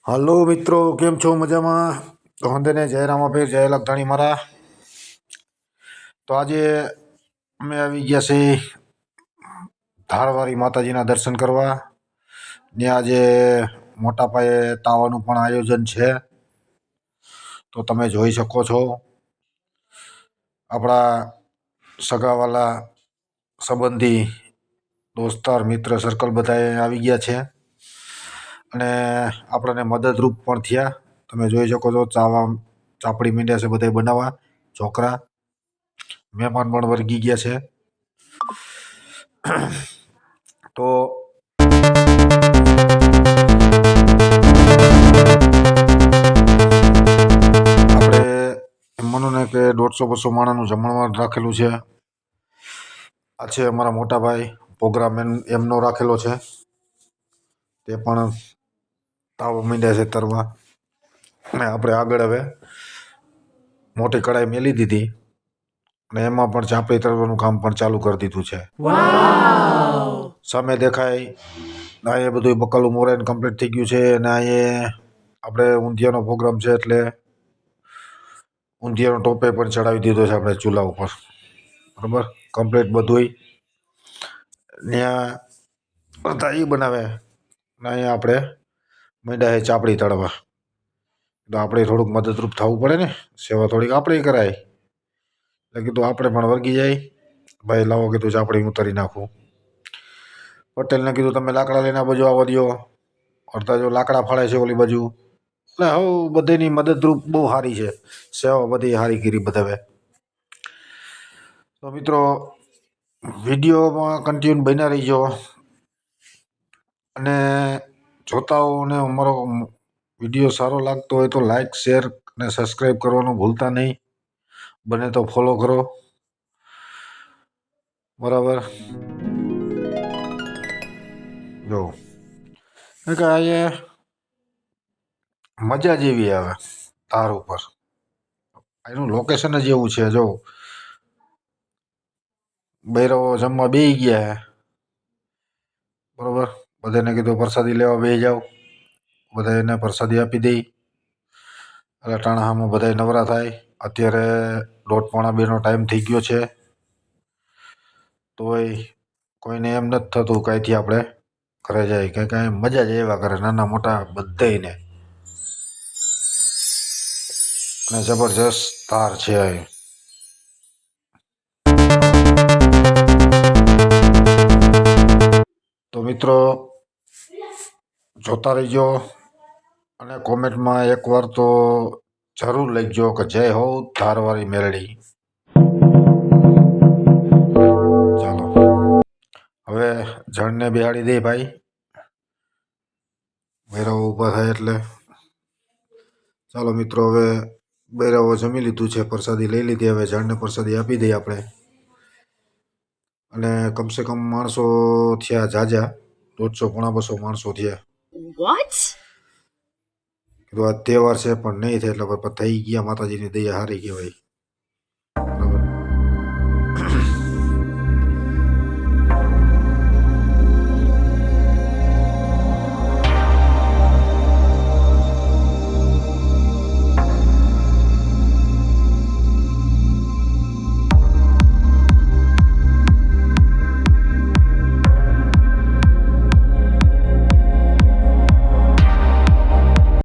Hello મિત્રો, કેમ છો? મજામાં? તો હંદેને જય રામાપીર, જય લખધાણી મારા. તો આજે અમે આવી ગયા છે ધારવારી માતાજીના દર્શન કરવા. ને આજે મોટા પાયે તાવાનું પણ આયોજન છે. તો તમે જોઈ શકો છો આપણા સગાવાલા સંબંધી દોસ્તાર મિત્ર સર્કલ બધા આવી ગયા છે અને આપણને મદદરૂપ પણ થયા. તમે જોઈ શકો છો ચાપડી મીંડ્યા છે બધા બનાવવા. છોકરા મહેમાન પણ વર્ગી ગયા છે. તો આપણે એમ માનો ને કે 150-200 માણસનું જમણવાર રાખેલું છે. આ છે અમારા મોટા ભાઈ, પ્રોગ્રામ એમનો રાખેલો છે. તે પણ તાવ મીંડ્યા છે તરવા. અને આપણે આગળ હવે મોટી કડાઈ મેલી દીધી અને એમાં પણ ચાપડી તરવાનું કામ પણ ચાલુ કરી દીધું છે. સામે દેખાય આ બધું બકલું મોરાઈને કમ્પ્લીટ થઈ ગયું છે. અને અહીંયા આપણે ઊંધિયાનો પ્રોગ્રામ છે એટલે ઊંધિયાનો ટોપે પણ ચડાવી દીધો છે આપણે ચૂલા ઉપર. બરાબર, કમ્પ્લીટ બધું ત્યાં બધા એ બનાવે ને અહીંયા આપણે મીંડા છે ચાપડી તળવા. તો આપણે થોડુંક મદદરૂપ થવું પડે ને, સેવા થોડીક આપણે કરાય. એટલે કીધું આપણે પણ વર્ગી જાય. ભાઈ લાવો કીધું ચાપડી ઉતારી નાખું. પટેલને કીધું તમે લાકડા લઈને આ બાજુ આવવા દો. અડધા જો લાકડા ફાળે છે ઓલી બાજુ. એટલે હવે બધાની મદદરૂપ બહુ સારી છે. સેવા બધી સારી કરી બધાએ. તો મિત્રો વિડીયોમાં કન્ટિન્યુ બન્યા રહીજો અને જોતાઓને અમારો વિડીયો સારો લાગતો હોય તો લાઈક, શેર અને સબસ્ક્રાઈબ કરવાનું ભૂલતા નહીં. બને તો ફોલો કરો. બરાબર, જો કે અહીંયા મજા જેવી આવે તાર ઉપર. એનું લોકેશન જ એવું છે. જો બૈરવો જમવા બેસી ગયા. બરાબર, બધાને કીધું પ્રસાદી લેવા બેસી જાઓ. બધા એને પ્રસાદી આપી દઈ એટલે ટાણાહામાં બધા નવરા થાય. અત્યારે 1:30-2નો ટાઈમ થઈ ગયો છે. તોય કોઈને એમ નથી થતું કાંઈથી આપણે ઘરે જાય કે કાંઈ મજા જ એવા કરે નાના મોટા બધાને. અને જબરજસ્ત તાર છે. તો મિત્રો જોતા રહીજો અને કોમેન્ટમાં એકવાર તો જરૂર લખજો કે જય હો ધારવારી મેરડી. ચાલો હવે જણને બિહાડી દે ભાઈ. બૈરાવો ઊભા થાય એટલે ચાલો મિત્રો હવે બૈરાવો જમી લીધું છે, પ્રસાદી લઈ લીધી. હવે જણને પ્રસાદી આપી દઈએ આપણે. અને કમસે કમ માણસો થયા જાજા, 150-200 માણસો થયા. કીધું આ તહેવાર છે પણ નહીં થાય એટલે થઈ ગયા. માતાજીની દયા હારી કહેવાય.